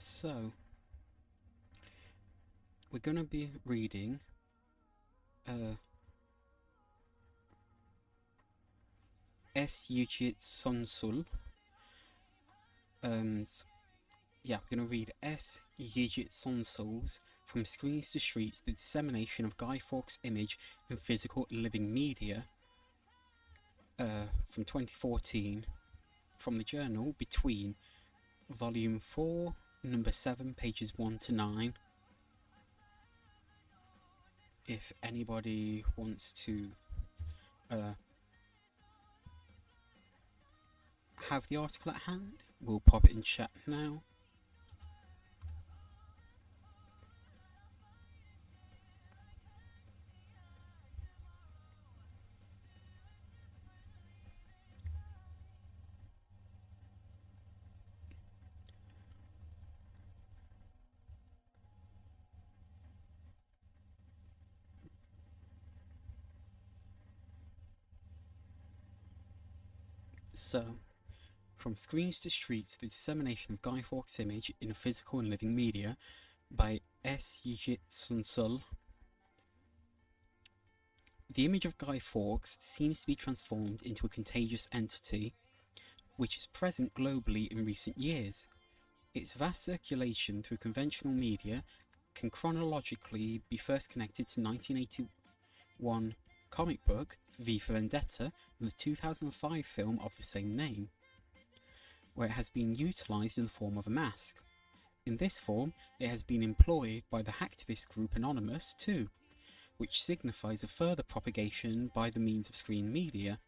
So, we're going to be reading S. Yujit Sonsul. We're going to read S. Yujit Sonsul's From Screens to Streets, The Dissemination of Guy Fawkes' Image in Physical Living Media from 2014 from the journal Between, Volume 4, Number 7, pages 1 to 9. If anybody wants to have the article at hand, we'll pop it in chat now. So, From Screens to Streets, The Dissemination of Guy Fawkes' Image in a Physical and Living Media by S. Yujit Sunsul. The image of Guy Fawkes seems to be transformed into a contagious entity, which is present globally in recent years. Its vast circulation through conventional media can chronologically be first connected to 1981 comic book V for Vendetta and the 2005 film of the same name, where it has been utilised in the form of a mask. In this form, it has been employed by the hacktivist group Anonymous too, which signifies a further propagation by the means of screen media.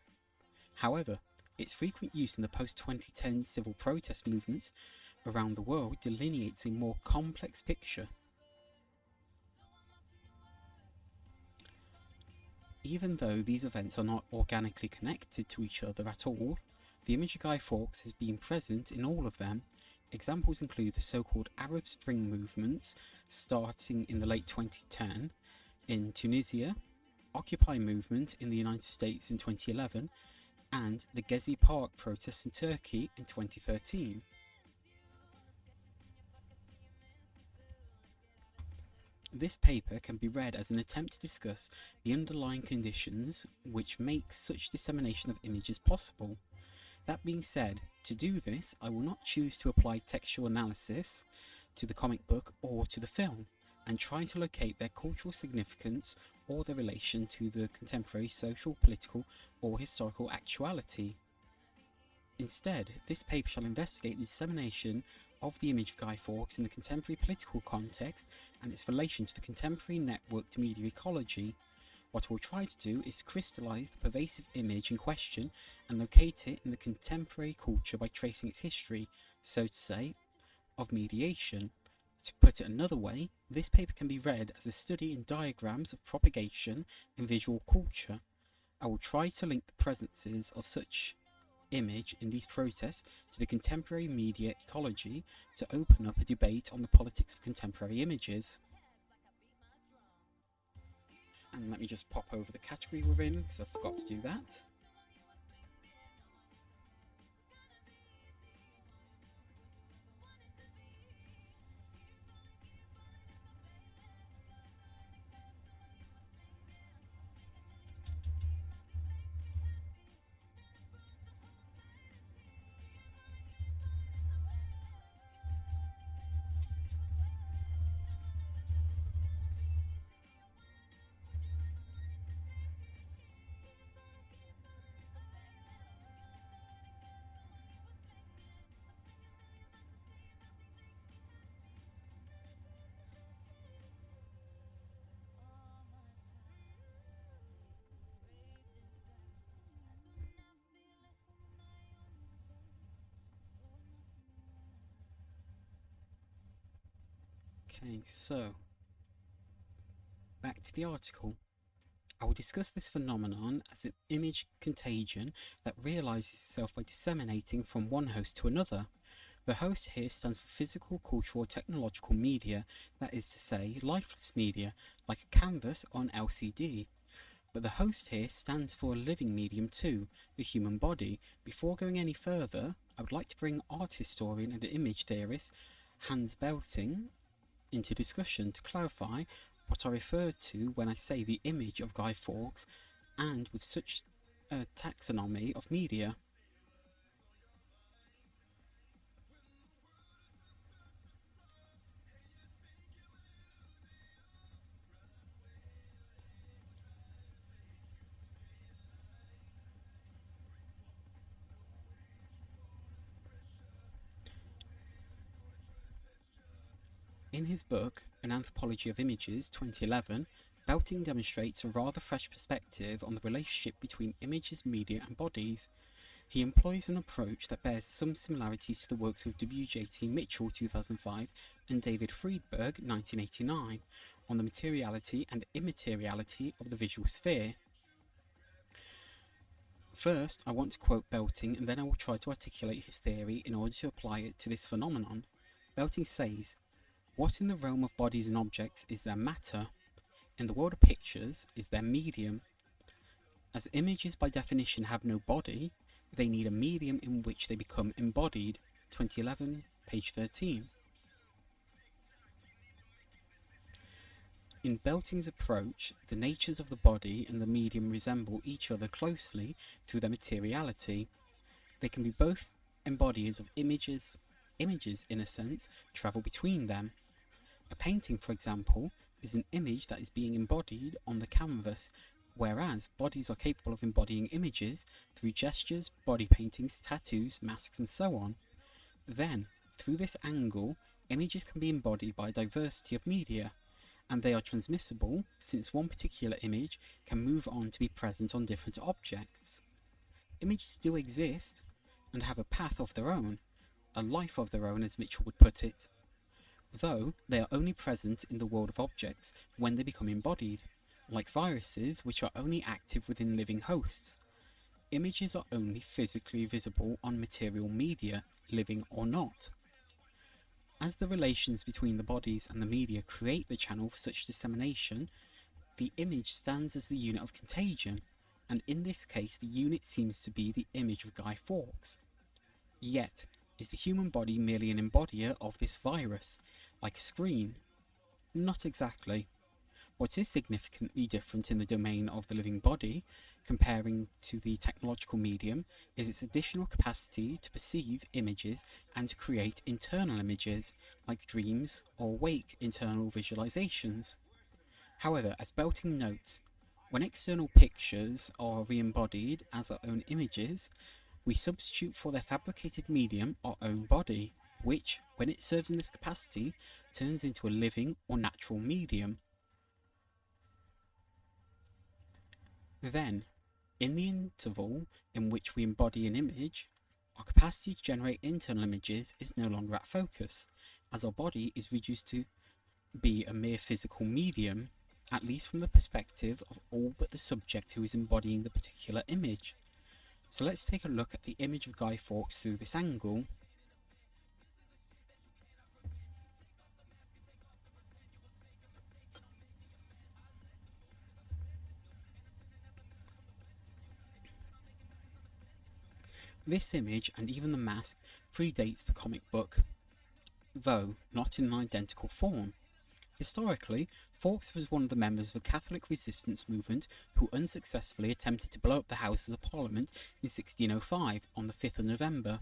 However, its frequent use in the post-2010 civil protest movements around the world delineates a more complex picture. Even though these events are not organically connected to each other at all, the image of Guy Fawkes has been present in all of them. Examples include the so-called Arab Spring movements starting in the late 2010 in Tunisia, Occupy movement in the United States in 2011, and the Gezi Park protests in Turkey in 2013. This paper can be read as an attempt to discuss the underlying conditions which make such dissemination of images possible. That being said, to do this, I will not choose to apply textual analysis to the comic book or to the film, and try to locate their cultural significance or their relation to the contemporary social, political, or historical actuality. Instead, this paper shall investigate the dissemination of the image of Guy Fawkes in the contemporary political context and its relation to the contemporary networked media ecology. What we'll try to do is to crystallise the pervasive image in question and locate it in the contemporary culture by tracing its history, so to say, of mediation. To put it another way, this paper can be read as a study in diagrams of propagation in visual culture. I will try to link the presences of such image in these protests to the contemporary media ecology to open up a debate on the politics of contemporary images. And let me just pop over the category we're in, because I forgot to do that. Okay, so back to the article. I will discuss this phenomenon as an image contagion that realises itself by disseminating from one host to another. The host here stands for physical, cultural, or technological media, that is to say, lifeless media, like a canvas or an LCD. But the host here stands for a living medium too, the human body. Before going any further, I would like to bring art historian and image theorist Hans Belting into discussion to clarify what I refer to when I say the image of Guy Fawkes, and with such a taxonomy of media. In his book, An Anthropology of Images, 2011, Belting demonstrates a rather fresh perspective on the relationship between images, media, and bodies. He employs an approach that bears some similarities to the works of W.J.T. Mitchell, 2005, and David Friedberg, 1989, on the materiality and immateriality of the visual sphere. First, I want to quote Belting, and then I will try to articulate his theory in order to apply it to this phenomenon. Belting says, "What in the realm of bodies and objects is their matter? In the world of pictures is their medium. As images by definition have no body, they need a medium in which they become embodied." 2011, page 13. In Belting's approach, the natures of the body and the medium resemble each other closely through their materiality. They can be both embodiers of images. Images, in a sense, travel between them. A painting, for example, is an image that is being embodied on the canvas, whereas bodies are capable of embodying images through gestures, body paintings, tattoos, masks, and so on. Then, through this angle, images can be embodied by a diversity of media, and they are transmissible since one particular image can move on to be present on different objects. Images do exist and have a path of their own, a life of their own as Mitchell would put it, though they are only present in the world of objects when they become embodied, like viruses which are only active within living hosts. Images are only physically visible on material media, living or not. As the relations between the bodies and the media create the channel for such dissemination, the image stands as the unit of contagion, and in this case the unit seems to be the image of Guy Fawkes. Yet, is the human body merely an embodier of this virus, like a screen? Not exactly. What is significantly different in the domain of the living body, comparing to the technological medium, is its additional capacity to perceive images and to create internal images, like dreams or wake internal visualizations. However, as Belting notes, when external pictures are re-embodied as our own images, we substitute for their fabricated medium our own body, which, when it serves in this capacity, turns into a living or natural medium. Then, in the interval in which we embody an image, our capacity to generate internal images is no longer at focus, as our body is reduced to be a mere physical medium, at least from the perspective of all but the subject who is embodying the particular image. So let's take a look at the image of Guy Fawkes through this angle. This image, and even the mask, predates the comic book, though not in an identical form. Historically, Fawkes was one of the members of the Catholic resistance movement who unsuccessfully attempted to blow up the Houses of Parliament in 1605 on the 5th of November.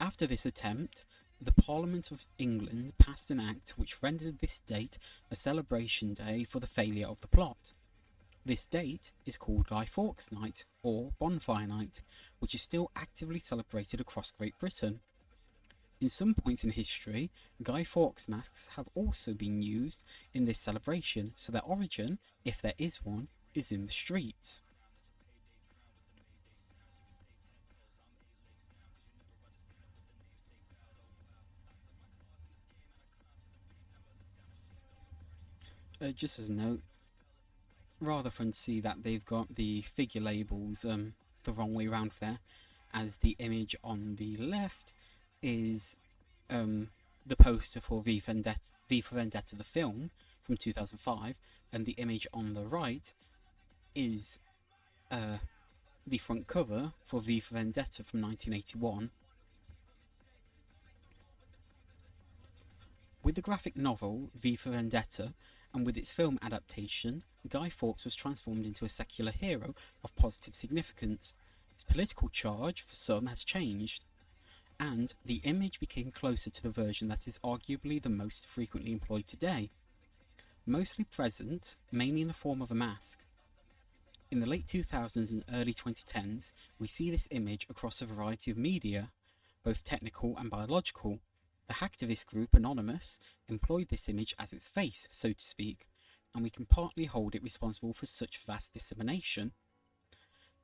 After this attempt, the Parliament of England passed an act which rendered this date a celebration day for the failure of the plot. This date is called Guy Fawkes Night, or Bonfire Night, which is still actively celebrated across Great Britain. In some points in history, Guy Fawkes masks have also been used in this celebration, so their origin, if there is one, is in the streets. Just as a note, rather fun to see that they've got the figure labels the wrong way around there, as the image on the left is the poster for V for Vendetta the film from 2005, and the image on the right is the front cover for V for Vendetta from 1981. With the graphic novel V for Vendetta, and with its film adaptation, Guy Fawkes was transformed into a secular hero of positive significance. Its political charge, for some, has changed, and the image became closer to the version that is arguably the most frequently employed today. Mostly present, mainly in the form of a mask. In the late 2000s and early 2010s, we see this image across a variety of media, both technical and biological. The hacktivist group Anonymous employed this image as its face, so to speak, and we can partly hold it responsible for such vast dissemination.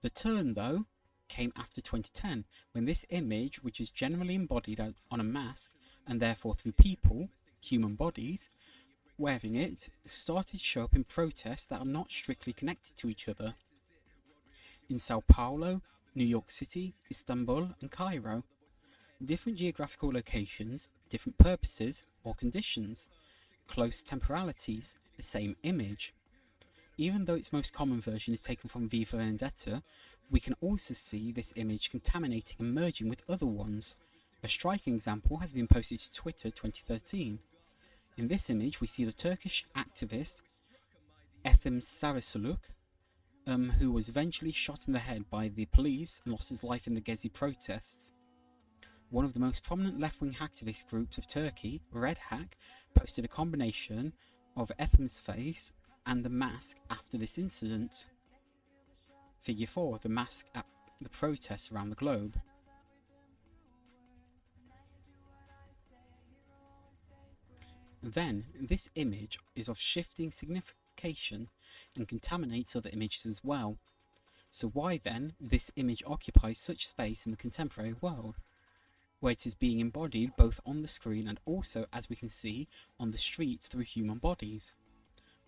The turn, though, came after 2010, when this image, which is generally embodied on a mask, and therefore through people, human bodies, wearing it, started to show up in protests that are not strictly connected to each other. In Sao Paulo, New York City, Istanbul, and Cairo. Different geographical locations, different purposes or conditions, close temporalities, the same image. Even though its most common version is taken from V for Vendetta, we can also see this image contaminating and merging with other ones. A striking example has been posted to Twitter 2013. In this image, we see the Turkish activist Ethem Sarasuluk, who was eventually shot in the head by the police and lost his life in the Gezi protests. One of the most prominent left-wing hacktivist groups of Turkey, Red Hack, posted a combination of Ethem's face and the mask after this incident. Figure 4, the mask at the protests around the globe. Then, this image is of shifting signification and contaminates other images as well. So why then this image occupies such space in the contemporary world, where it is being embodied both on the screen and also, as we can see, on the streets through human bodies,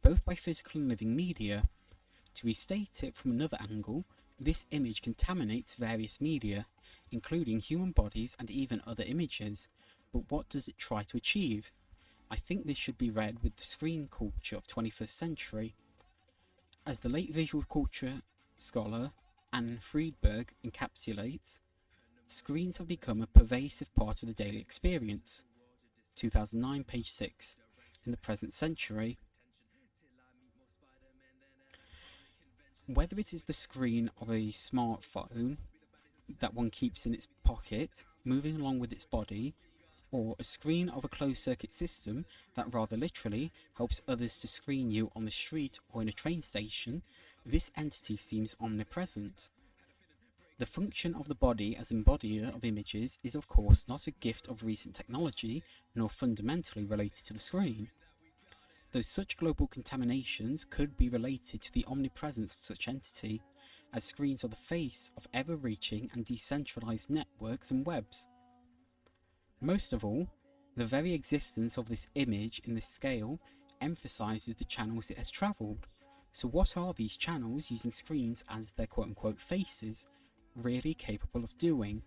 both by physical and living media. To restate it from another angle, this image contaminates various media, including human bodies and even other images. But what does it try to achieve? I think this should be read with the screen culture of 21st century. As the late visual culture scholar Anne Friedberg encapsulates, screens have become a pervasive part of the daily experience. 2009, page 6. In the present century, whether it is the screen of a smartphone that one keeps in its pocket, moving along with its body, or a screen of a closed-circuit system that rather literally helps others to screen you on the street or in a train station, this entity seems omnipresent. The function of the body as embodier of images is of course not a gift of recent technology, nor fundamentally related to the screen. Though such global contaminations could be related to the omnipresence of such entity, as screens are the face of ever-reaching and decentralized networks and webs. Most of all, the very existence of this image in this scale emphasizes the channels it has travelled. So what are these channels, using screens as their quote-unquote faces, really capable of doing?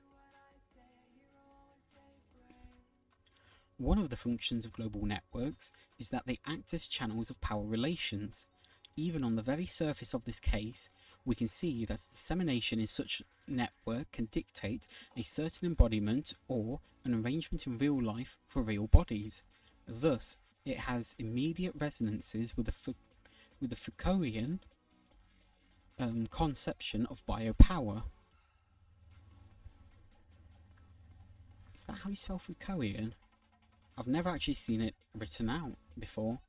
One of the functions of global networks is that they act as channels of power relations. Even on the very surface of this case, we can see that dissemination in such network can dictate a certain embodiment or an arrangement in real life for real bodies. Thus, it has immediate resonances with the Foucaultian conception of biopower. Is that how you spell Foucaultian? I've never actually seen it written out before.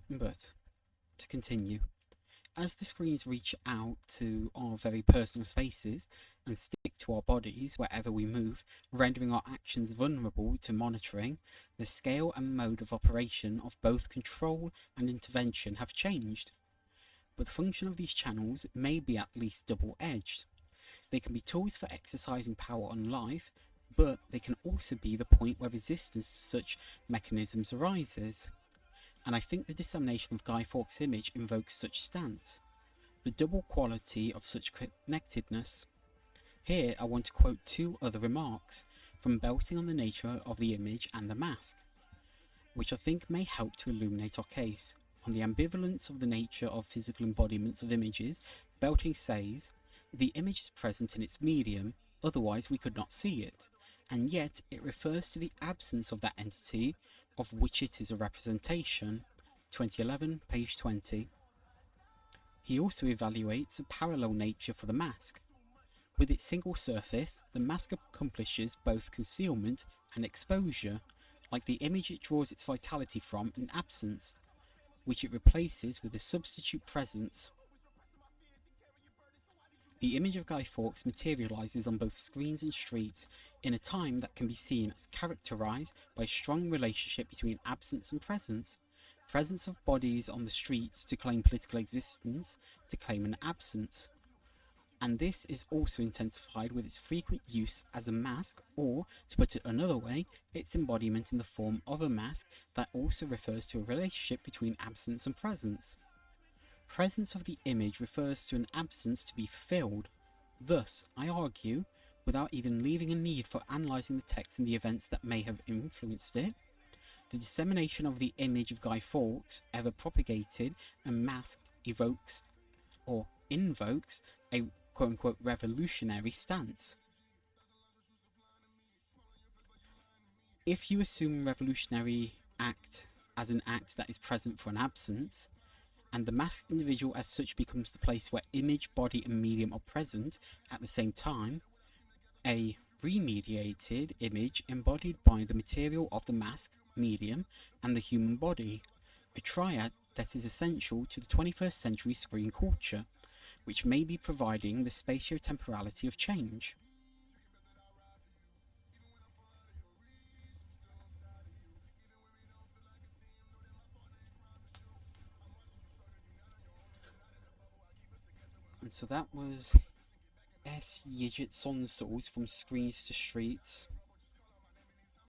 But, to continue, as the screens reach out to our very personal spaces and stick to our bodies wherever we move, rendering our actions vulnerable to monitoring, the scale and mode of operation of both control and intervention have changed. But the function of these channels may be at least double-edged. They can be tools for exercising power on life, but they can also be the point where resistance to such mechanisms arises. And I think the dissemination of Guy Fawkes' image invokes such stance, the double quality of such connectedness. Here I want to quote two other remarks from Belting on the nature of the image and the mask, which I think may help to illuminate our case. On the ambivalence of the nature of physical embodiments of images, Belting says, The image is present in its medium, otherwise we could not see it, and yet it refers to the absence of that entity of which it is a representation. 2011, page 20. He also evaluates a parallel nature for the mask. With its single surface, the mask accomplishes both concealment and exposure, like the image it draws its vitality from an absence, which it replaces with a substitute presence. The image of Guy Fawkes materializes on both screens and streets in a time that can be seen as characterized by a strong relationship between absence and presence. Presence of bodies on the streets to claim political existence, to claim an absence. And this is also intensified with its frequent use as a mask, or, to put it another way, its embodiment in the form of a mask that also refers to a relationship between absence and presence. Presence of the image refers to an absence to be fulfilled. Thus, I argue, without even leaving a need for analysing the text and the events that may have influenced it, the dissemination of the image of Guy Fawkes, ever propagated and masked, evokes or invokes a quote-unquote revolutionary stance. If you assume revolutionary act as an act that is present for an absence, and the masked individual as such becomes the place where image, body and medium are present at the same time, a remediated image embodied by the material of the mask, medium and the human body, a triad that is essential to the 21st century screen culture, which may be providing the spatio-temporality of change. And so that was S. Yigit Sonsals from Screens to Streets.